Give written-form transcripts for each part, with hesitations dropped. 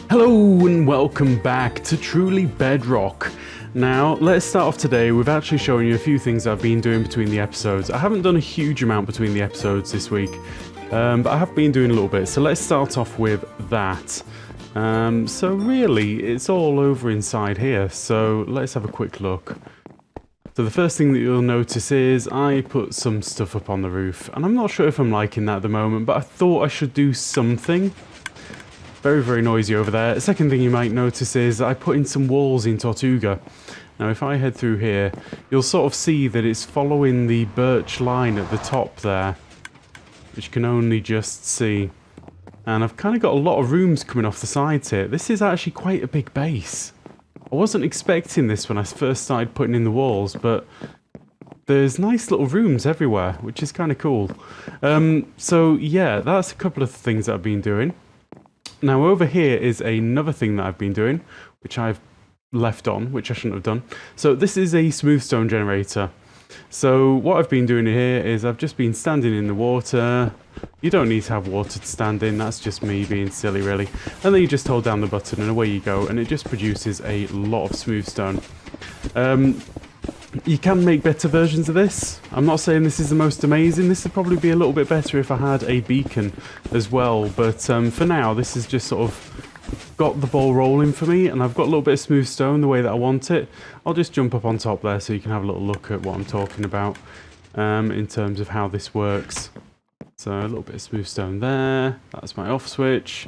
Hello and welcome back to Truly Bedrock. Now, let's start off today with actually showing you a few things I've been doing between the episodes. I haven't done a huge amount between the episodes this week, but I have been doing a little bit. So let's start off with that. So really, it's all over inside here. So let's have a quick look. So the first thing that you'll notice is I put some stuff up on the roof. And I'm not sure if I'm liking that at the moment, but I thought I should do something. Very, very noisy over there. The second thing you might notice is I put in some walls in Tortuga. Now if I head through here, you'll sort of see that it's following the birch line at the top there, which you can only just see. And I've kind of got a lot of rooms coming off the sides here. This is actually quite a big base. I wasn't expecting this when I first started putting in the walls, but there's nice little rooms everywhere, which is kind of cool. So yeah, that's a couple of things that I've been doing. Now over here is another thing that I've been doing, which I've left on, which I shouldn't have done. So this is a smooth stone generator. So what I've been doing here is I've just been standing in the water. You don't need to have water to stand in, that's just me being silly really. And then you just hold down the button and away you go, and it just produces a lot of smooth stone. You can make better versions of this. I'm not saying this is the most amazing. This would probably be a little bit better if I had a beacon as well. But for now, this has just sort of got the ball rolling for me. And I've got a little bit of smooth stone the way that I want it. I'll just jump up on top there so you can have a little look at what I'm talking about in terms of how this works. So a little bit of smooth stone there. That's my off switch.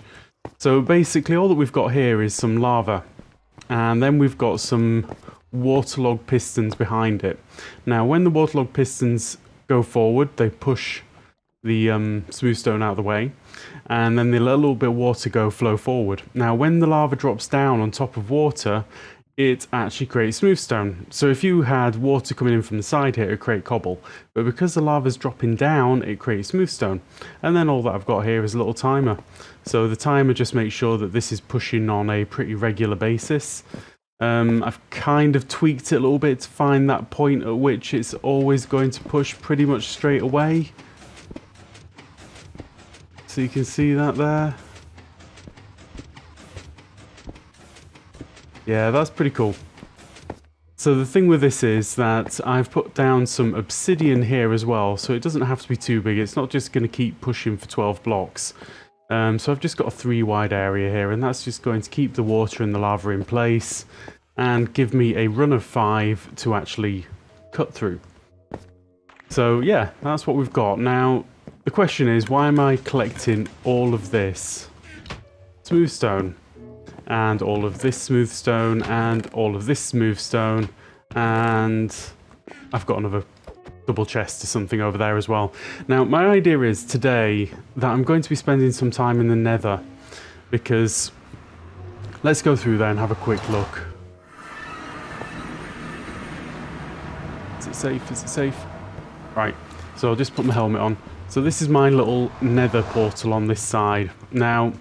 So basically all that we've got here is some lava. And then we've got some waterlogged pistons behind it. Now when the waterlogged pistons go forward, they push the smooth stone out of the way, and then they let a little bit of water flow forward. Now when the lava drops down on top of water, it actually creates smooth stone. So if you had water coming in from the side here, it would create cobble, but because the lava's dropping down, it creates smooth stone. And then all that I've got here is a little timer. So the timer just makes sure that this is pushing on a pretty regular basis. I've kind of tweaked it a little bit to find that point at which it's always going to push pretty much straight away. So you can see that there. Yeah, that's pretty cool. So the thing with this is that I've put down some obsidian here as well, so it doesn't have to be too big. It's not just going to keep pushing for 12 blocks. So I've just got a 3 wide area here, and that's just going to keep the water and the lava in place and give me a run of 5 to actually cut through. So yeah, that's what we've got. Now, the question is, why am I collecting all of this smooth stone and all of this smooth stone and all of this smooth stone, and I've got another double chest or something over there as well. Now my idea is today that I'm going to be spending some time in the Nether, because let's go through there and have a quick look. Is it safe? Is it safe? Right, so I'll just put my helmet on. So this is my little Nether portal on this side. Now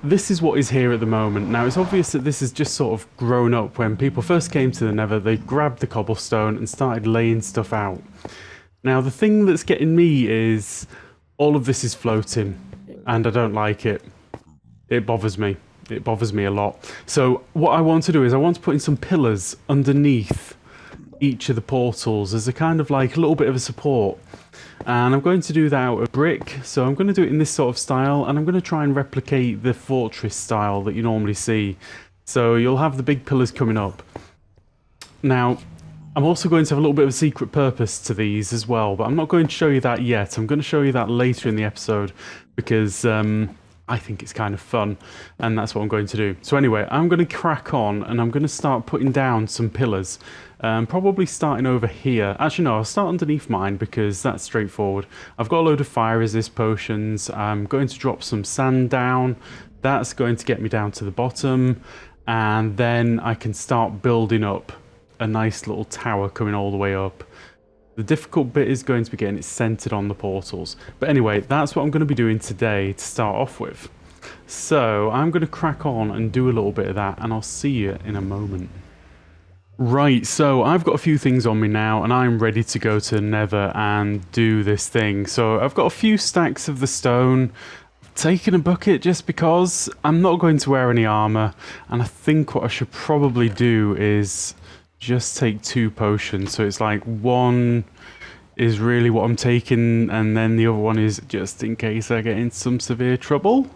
this is what is here at the moment. Now it's obvious that this has just sort of grown up. When people first came to the Nether, they grabbed the cobblestone and started laying stuff out. Now the thing that's getting me is all of this is floating, and I don't like it. It bothers me. It bothers me a lot. So what I want to do is I want to put in some pillars underneath each of the portals as a kind of like a little bit of a support. And I'm going to do that out of brick, so I'm going to do it in this sort of style, and I'm going to try and replicate the fortress style that you normally see. So you'll have the big pillars coming up. Now, I'm also going to have a little bit of a secret purpose to these as well, but I'm not going to show you that yet. I'm going to show you that later in the episode, because I think it's kind of fun, and that's what I'm going to do. So anyway, I'm going to crack on, and I'm going to start putting down some pillars. Probably starting over here. Actually no, I'll start underneath mine because that's straightforward. I've got a load of fire resist potions. I'm going to drop some sand down. That's going to get me down to the bottom, and then I can start building up a nice little tower coming all the way up. The difficult bit is going to be getting it centered on the portals. But anyway, that's what I'm going to be doing today to start off with. So I'm going to crack on and do a little bit of that, and I'll see you in a moment. Right, so I've got a few things on me now, and I'm ready to go to Nether and do this thing. So I've got a few stacks of the stone. taking a bucket just because I'm not going to wear any armor, and I think what I should probably do is just take 2 potions, so it's like one is really what I'm taking, and then the other one is just in case I get in some severe trouble.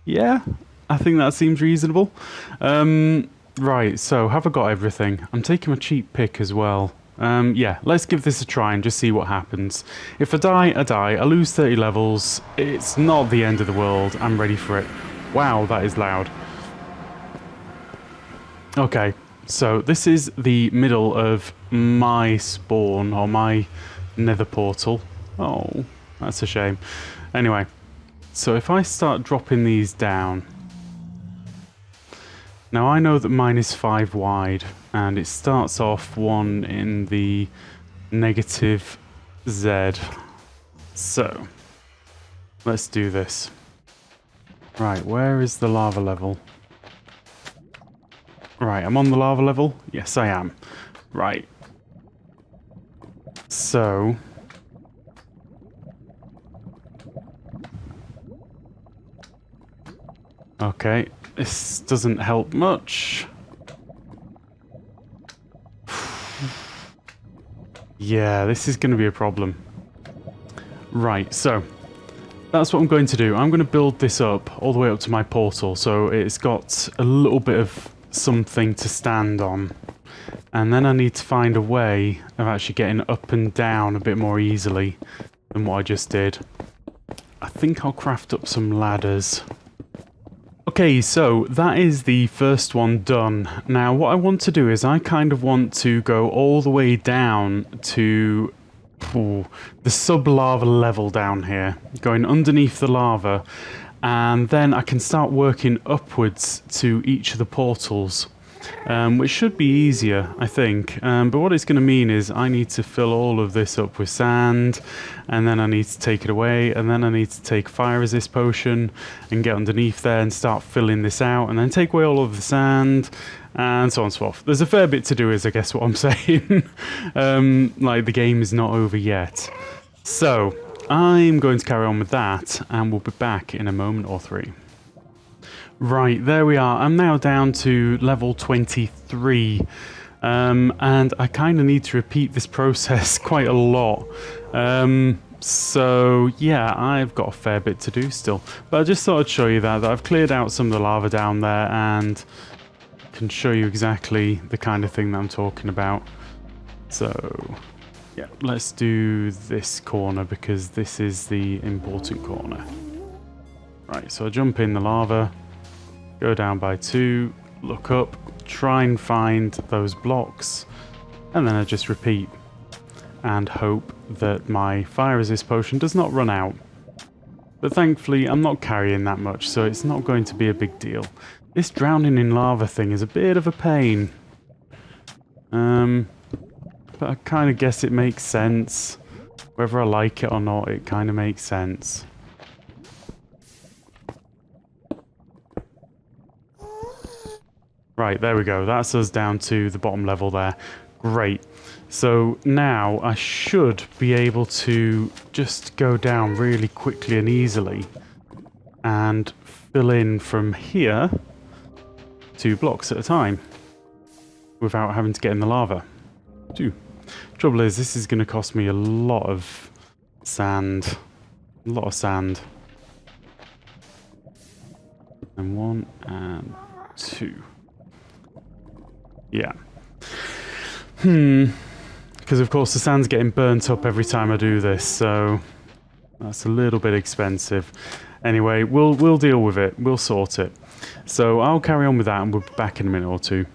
Yeah, I think that seems reasonable. Right, so have I got everything? I'm taking my cheap pick as well. Yeah, let's give this a try and just see what happens. If I die, I die. I lose 30 levels. It's not the end of the world. I'm ready for it. Wow, that is loud. Okay, so this is the middle of my spawn, or my nether portal. Oh, that's a shame. Anyway, so if I start dropping these down... Now I know that mine is 5 wide, and it starts off 1 in the negative Z. So, let's do this. Right, where is the lava level? Right, I'm on the lava level? Yes, I am. Right. So... Okay, this doesn't help much. Yeah, this is going to be a problem. Right, so that's what I'm going to do. I'm going to build this up all the way up to my portal, so it's got a little bit of something to stand on. And then I need to find a way of actually getting up and down a bit more easily than what I just did. I think I'll craft up some ladders. Okay, so that is the first one done. Now what I want to do is I kind of want to go all the way down to the sub-lava level down here, going underneath the lava, and then I can start working upwards to each of the portals, which should be easier, I think. But what it's going to mean is I need to fill all of this up with sand, and then I need to take it away, and then I need to take fire resist potion and get underneath there and start filling this out, and then take away all of the sand, and so on and so forth. There's a fair bit to do, is I guess what I'm saying. Like, the game is not over yet. So, I'm going to carry on with that, and we'll be back in a moment or 3. Right, there we are. I'm now down to level 23, and I kind of need to repeat this process quite a lot. So, yeah, I've got a fair bit to do still. But I just thought I'd show you that I've cleared out some of the lava down there, and can show you exactly the kind of thing that I'm talking about. So, yeah, let's do this corner, because this is the important corner. Right, so I jump in the lava, go down by 2, look up, try and find those blocks, and then I just repeat and hope that my fire resist potion does not run out. But thankfully I'm not carrying that much, so it's not going to be a big deal. This drowning in lava thing is a bit of a pain. But I kind of guess it makes sense. Whether I like it or not, it kind of makes sense. Right, there we go. That's us down to the bottom level there. Great. So now I should be able to just go down really quickly and easily and fill in from here 2 blocks at a time without having to get in the lava. Trouble is, this is going to cost me a lot of sand. A lot of sand. And 1 and 2. Yeah. Because of course the sand's getting burnt up every time I do this, so that's a little bit expensive. Anyway, we'll deal with it. We'll sort it. So I'll carry on with that, and we'll be back in a minute or 2.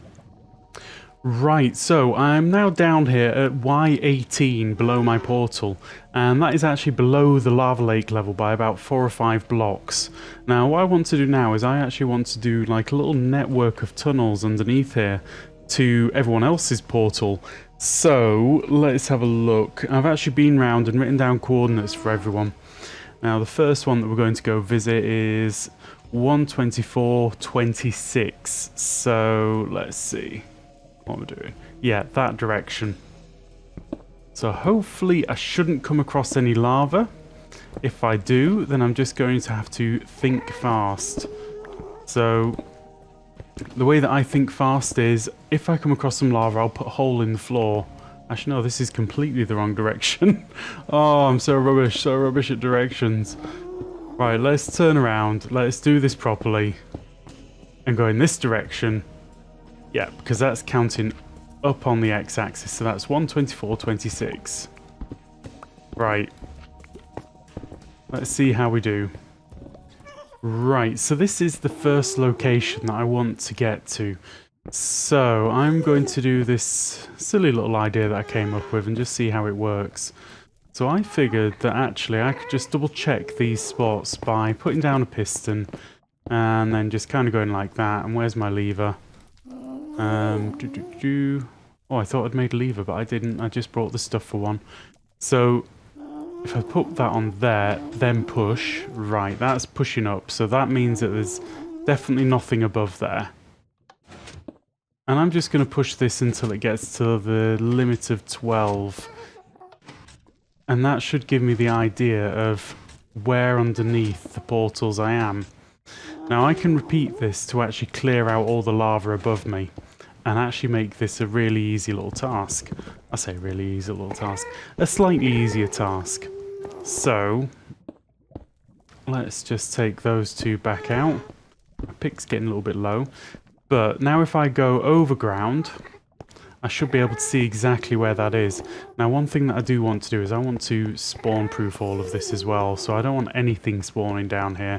Right, so I'm now down here at Y18 below my portal, and that is actually below the lava lake level by about 4 or 5 blocks. Now what I want to do now is I actually want to do like a little network of tunnels underneath here to everyone else's portal. So let's have a look. I've actually been round and written down coordinates for everyone. Now the first one that we're going to go visit is 124.26. So let's see what we're doing. Yeah, that direction. So hopefully I shouldn't come across any lava. If I do, then I'm just going to have to think fast. So the way that I think fast is, if I come across some lava, I'll put a hole in the floor. Actually, no, this is completely the wrong direction. Oh, I'm so rubbish at directions. Right, let's turn around. Let's do this properly. And go in this direction. Yeah, because that's counting up on the x-axis. So that's 124.26. Right. Let's see how we do. Right, so this is the first location that I want to get to. So I'm going to do this silly little idea that I came up with and just see how it works. So I figured that actually I could just double check these spots by putting down a piston and then just kind of going like that. And where's my lever? Oh, I thought I'd made a lever, but I didn't. I just brought the stuff for one. So if I put that on there, then push, right, that's pushing up. So that means that there's definitely nothing above there. And I'm just going to push this until it gets to the limit of 12. And that should give me the idea of where underneath the portals I am. Now I can repeat this to actually clear out all the lava above me. And actually make this a really easy little task. I say really easy little task. A slightly easier task. So, let's just take those two back out. My pick's getting a little bit low. But now if I go overground, I should be able to see exactly where that is. Now one thing that I do want to do is I want to spawn proof all of this as well. So I don't want anything spawning down here.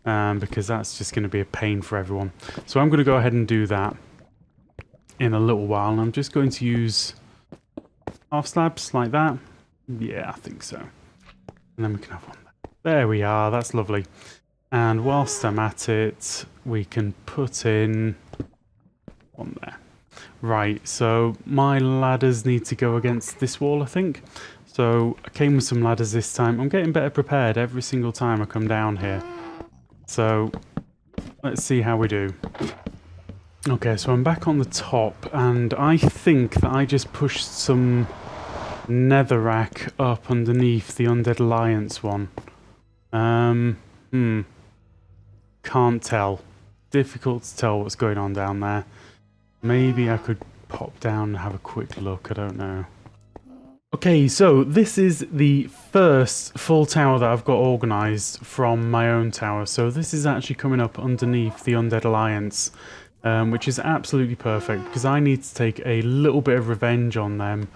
Because that's just going to be a pain for everyone. So I'm going to go ahead and do that in a little while, and I'm just going to use half slabs like that. Yeah, I think so. And then we can have one there. There we are, that's lovely. And whilst I'm at it, we can put in one there. Right, so my ladders need to go against this wall, I think. So I came with some ladders this time. I'm getting better prepared every single time I come down here. So let's see how we do. Okay, so I'm back on the top, and I think that I just pushed some netherrack up underneath the Undead Alliance one. Can't tell. Difficult to tell what's going on down there. Maybe I could pop down and have a quick look, I don't know. Okay, so this is the first full tower that I've got organised from my own tower. So this is actually coming up underneath the Undead Alliance. Which is absolutely perfect because I need to take a little bit of revenge on them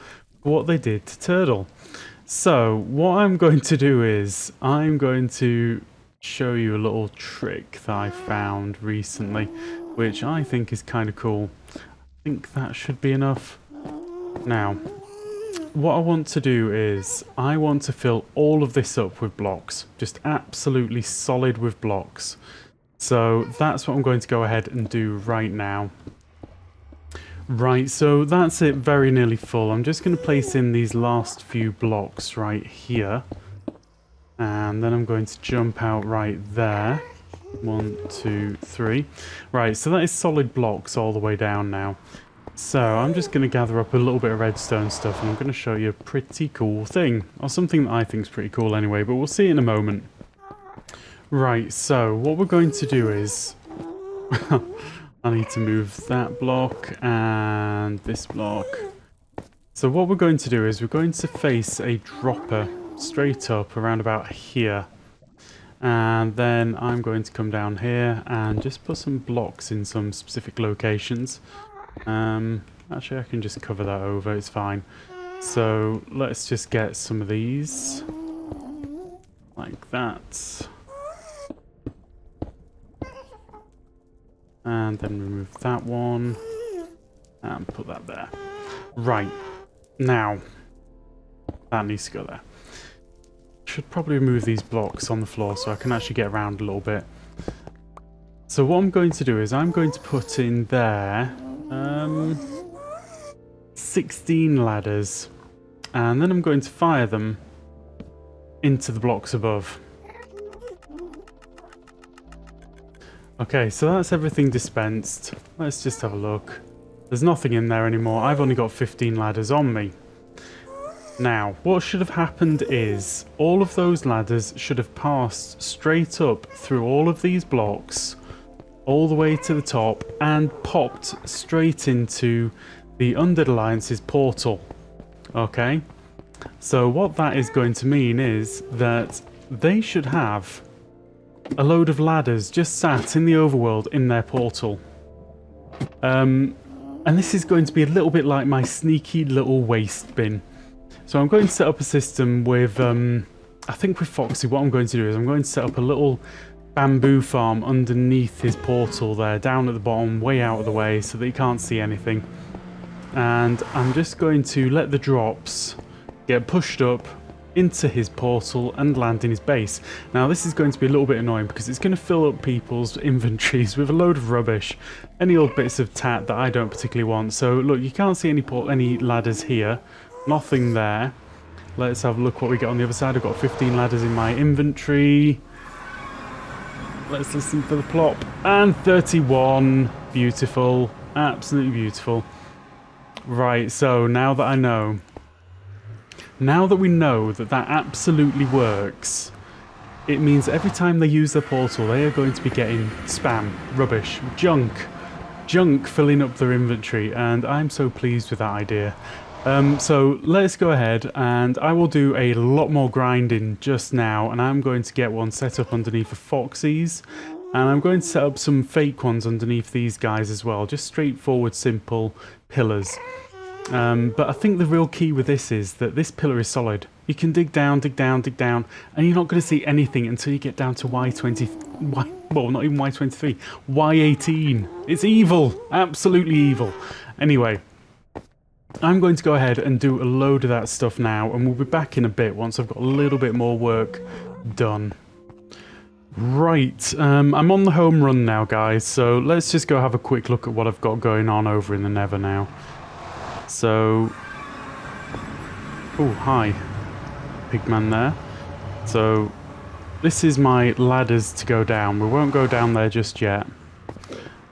for what they did to Turtle. So what I'm going to do is I'm going to show you a little trick that I found recently, which I think is kind of cool. I think that should be enough. Now, what I want to do is I want to fill all of this up with blocks, just absolutely solid with blocks. So that's what I'm going to go ahead and do right now. Right, so that's it, very nearly full. I'm just going to place in these last few blocks right here. And then I'm going to jump out right there. 1, 2, 3. Right, so that is solid blocks all the way down now. So I'm just going to gather up a little bit of redstone stuff and I'm going to show you a pretty cool thing. Or something that I think is pretty cool anyway, but we'll see in a moment. Right, so what we're going to do is I need to move that block and this block. So what we're going to do is we're going to face a dropper straight up around about here. And then I'm going to come down here and just put some blocks in some specific locations. Actually I can just cover that over, it's fine. So let's just get some of these like that. And then remove that one and put that there. Right, now that needs to go there. Should probably remove these blocks on the floor so I can actually get around a little bit. So what I'm going to do is I'm going to put in there 16 ladders, and then I'm going to fire them into the blocks above. Okay, so that's everything dispensed. Let's just have a look. There's nothing in there anymore. I've only got 15 ladders on me. Now, what should have happened is all of those ladders should have passed straight up through all of these blocks, all the way to the top, and popped straight into the Undead Alliance's portal. Okay? So what that is going to mean is that they should have a load of ladders just sat in the overworld in their portal. And this is going to be a little bit like my sneaky little waste bin. So I'm going to set up a system with, I think with Foxy, what I'm going to do is I'm going to set up a little bamboo farm underneath his portal there, down at the bottom, way out of the way, so that he can't see anything. And I'm just going to let the drops get pushed up into his portal and land in his base. Now this is going to be a little bit annoying because it's going to fill up people's inventories with a load of rubbish, any old bits of tat that I don't particularly want. So look, you can't see any ladders here, nothing there. Let's have a look what we get on the other side. I've got 15 ladders in my inventory. Let's listen for the plop. And 31. Beautiful. Absolutely beautiful. Right, so now that I know, now that we know that that absolutely works, it means every time they use their portal, they are going to be getting spam, rubbish, junk filling up their inventory, and I'm so pleased with that idea. So let's go ahead, and I will do a lot more grinding just now, and I'm going to get one set up underneath the Foxy's, and I'm going to set up some fake ones underneath these guys as well, just straightforward, simple pillars. But I think the real key with this is that this pillar is solid. You can dig down, dig down, dig down, and you're not going to see anything until you get down to well, not even Y23, Y18. It's evil, absolutely evil. Anyway, I'm going to go ahead and do a load of that stuff now, and we'll be back in a bit once I've got a little bit more work done. Right, I'm on the home run now, guys, so let's just go have a quick look at what I've got going on over in the Nether now. So, oh hi, pigman there. So, this is my ladders to go down. We won't go down there just yet.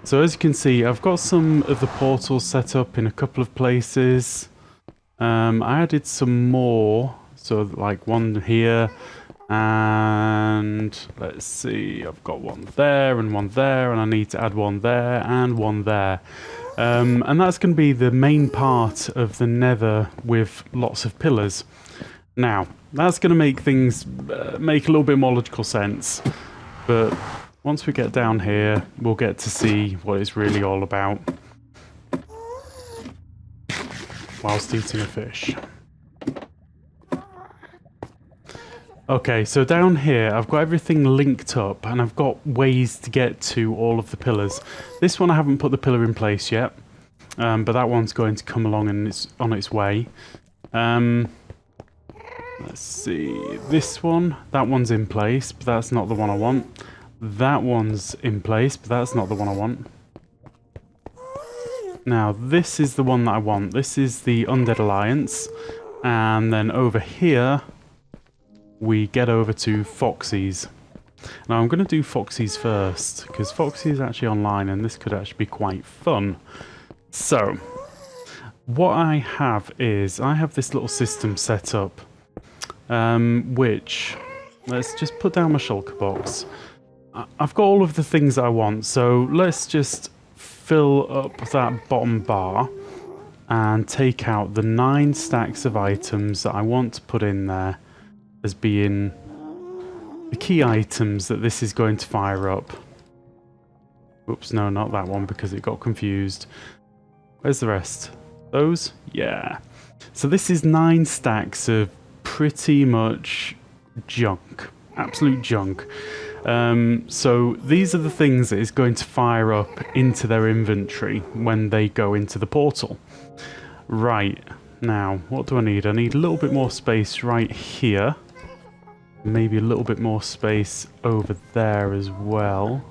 So as you can see, I've got some of the portals set up in a couple of places. I added some more, so like one here, and let's see, I've got one there, and I need to add one there, and one there. And that's going to be the main part of the Nether with lots of pillars. Now, that's going to make things make a little bit more logical sense. But once we get down here, we'll get to see what it's really all about. Whilst eating a fish. Okay, so down here I've got everything linked up and I've got ways to get to all of the pillars. This one I haven't put the pillar in place yet, but that one's going to come along and it's on its way. Let's see, this one, that one's in place, but that's not the one I want. That one's in place, but that's not the one I want. Now, this is the one that I want. This is the Undead Alliance, and then over here we get over to Foxy's. Now I'm going to do Foxy's first, because Foxy is actually online and this could actually be quite fun. So, what I have is, I have this little system set up, which, let's just put down my shulker box. I've got all of the things that I want, so let's just fill up that bottom bar and take out the 9 stacks of items that I want to put in there as being the key items that this is going to fire up. Oops, no, not that one because it got confused. Where's the rest? Those? Yeah. So this is 9 stacks of pretty much junk. Absolute junk. So these are the things that is going to fire up into their inventory when they go into the portal. Right. Now, what do I need? I need a little bit more space right here. Maybe a little bit more space over there as well.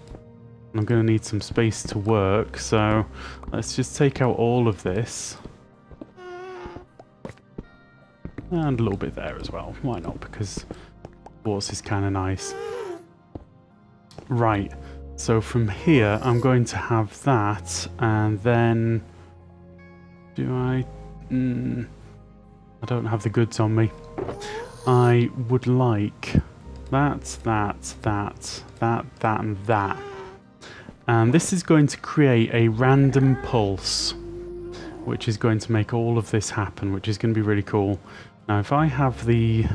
I'm going to need some space to work, so let's just take out all of this. And a little bit there as well. Why not? Because quartz is kind of nice. Right, so from here I'm going to have that, and then do I... I don't have the goods on me. I would like that, and that. And this is going to create a random pulse, which is going to make all of this happen, which is going to be really cool. Now, if I have the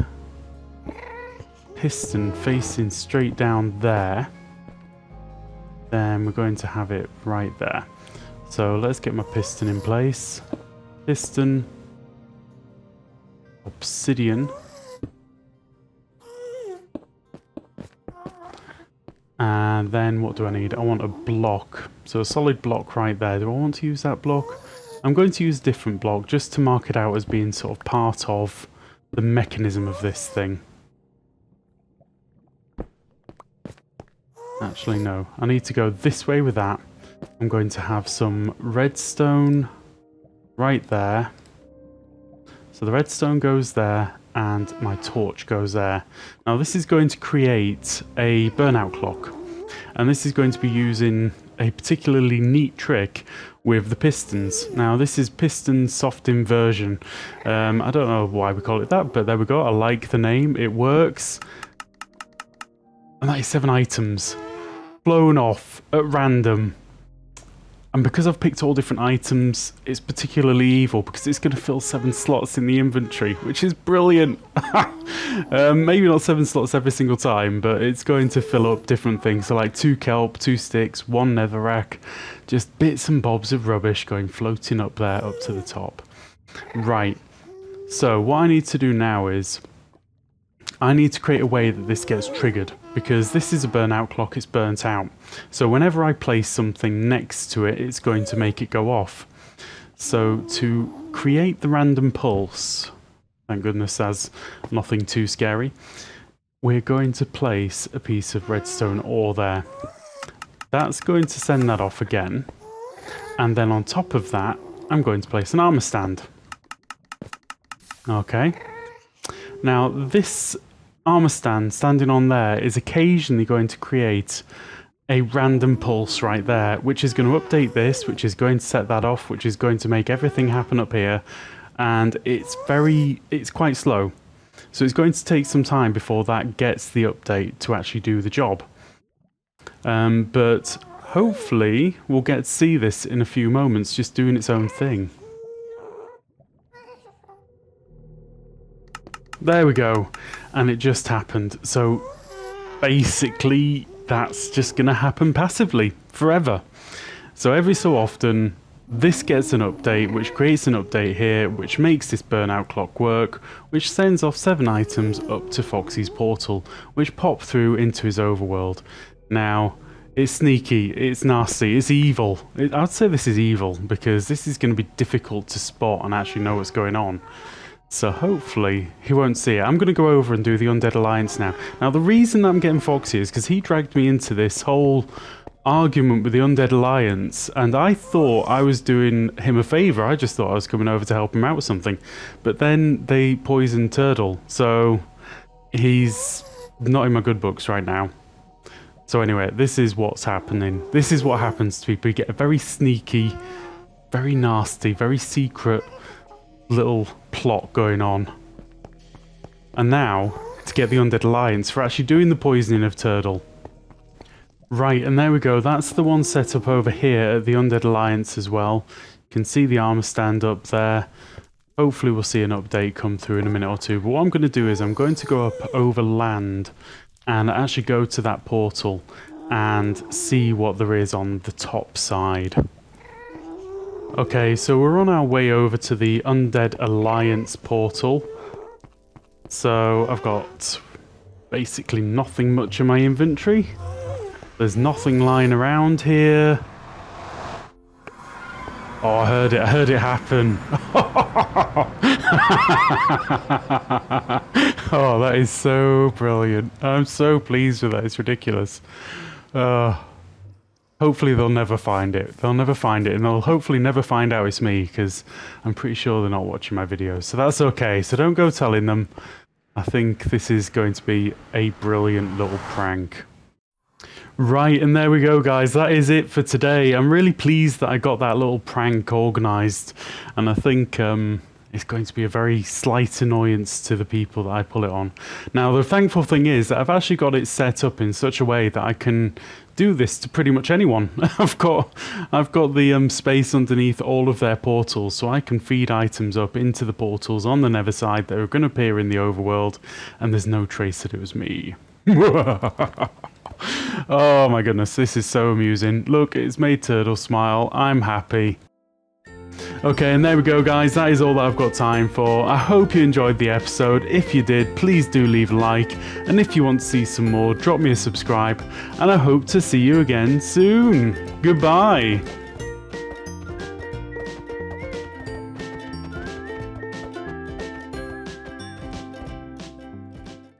piston facing straight down there, then we're going to have it right there. So let's get my piston in place. Piston, obsidian, and then what do I need? I want a block. So a solid block right there. Do I want to use that block? I'm going to use a different block just to mark it out as being sort of part of the mechanism of this thing. Actually, no. I need to go this way with that. I'm going to have some redstone right there. So the redstone goes there and my torch goes there. Now this is going to create a burnout clock. And this is going to be using a particularly neat trick with the pistons. Now this is piston soft inversion. I don't know why we call it that, but there we go. I like the name. It works. And that is 7 items blown off at random. And because I've picked all different items, it's particularly evil because it's going to fill 7 slots in the inventory, which is brilliant. Maybe not 7 slots every single time, but it's going to fill up different things. So like 2 kelp, 2 sticks, 1 netherrack, just bits and bobs of rubbish going floating up there, up to the top. Right. So what I need to do now is I need to create a way that this gets triggered, because this is a burnout clock, it's burnt out. So whenever I place something next to it, it's going to make it go off. So to create the random pulse, thank goodness that's nothing too scary, we're going to place a piece of redstone ore there. That's going to send that off again. And then on top of that, I'm going to place an armor stand. Okay. Now this armor stand standing on there is occasionally going to create a random pulse right there, which is going to update this, which is going to set that off, which is going to make everything happen up here. And it's quite slow. So it's going to take some time before that gets the update to actually do the job. But hopefully we'll get to see this in a few moments just doing its own thing. There we go, and it just happened. So basically that's just going to happen passively forever. So every so often this gets an update, which creates an update here, which makes this burnout clock work, which sends off 7 items up to Foxy's portal, which pop through into his overworld. Now it's sneaky, it's nasty, it's evil. I'd say this is evil because this is going to be difficult to spot and actually know what's going on. So hopefully he won't see it. I'm going to go over and do the Undead Alliance now. Now the reason I'm getting Foxy is because he dragged me into this whole argument with the Undead Alliance, and I thought I was doing him a favour. I just thought I was coming over to help him out with something. But then they poisoned Turtle, so he's not in my good books right now. So anyway, this is what's happening. This is what happens to people. You get a very sneaky, very nasty, very secret little plot going on. And now to get the Undead Alliance for actually doing the poisoning of Turtle. Right, and there we go. That's the one set up over here at the Undead Alliance as well. You can see the armor stand up there. Hopefully we'll see an update come through in a minute or two. But what I'm going to do is I'm going to go up over land and actually go to that portal and see what there is on the top side. Okay, so we're on our way over to the Undead Alliance portal. So I've got basically nothing much in my inventory. There's nothing lying around here. Oh, I heard it happen. Oh, that is so brilliant. I'm so pleased with that, it's ridiculous. Hopefully they'll never find it. They'll never find it, and they'll hopefully never find out it's me, because I'm pretty sure they're not watching my videos. So that's okay, so don't go telling them. I think this is going to be a brilliant little prank. Right, and there we go, guys. That is it for today. I'm really pleased that I got that little prank organised, and I think it's going to be a very slight annoyance to the people that I pull it on. Now, the thankful thing is that I've actually got it set up in such a way that I can do this to pretty much anyone. I've got the space underneath all of their portals, so I can feed items up into the portals on the Nether side that are going to appear in the overworld, and there's no trace that it was me. Oh my goodness, this is so amusing. Look, it's made Turtle smile. I'm happy. Okay, and there we go, guys. That is all that I've got time for. I hope you enjoyed the episode. If you did, please do leave a like. And if you want to see some more, drop me a subscribe. And I hope to see you again soon. Goodbye.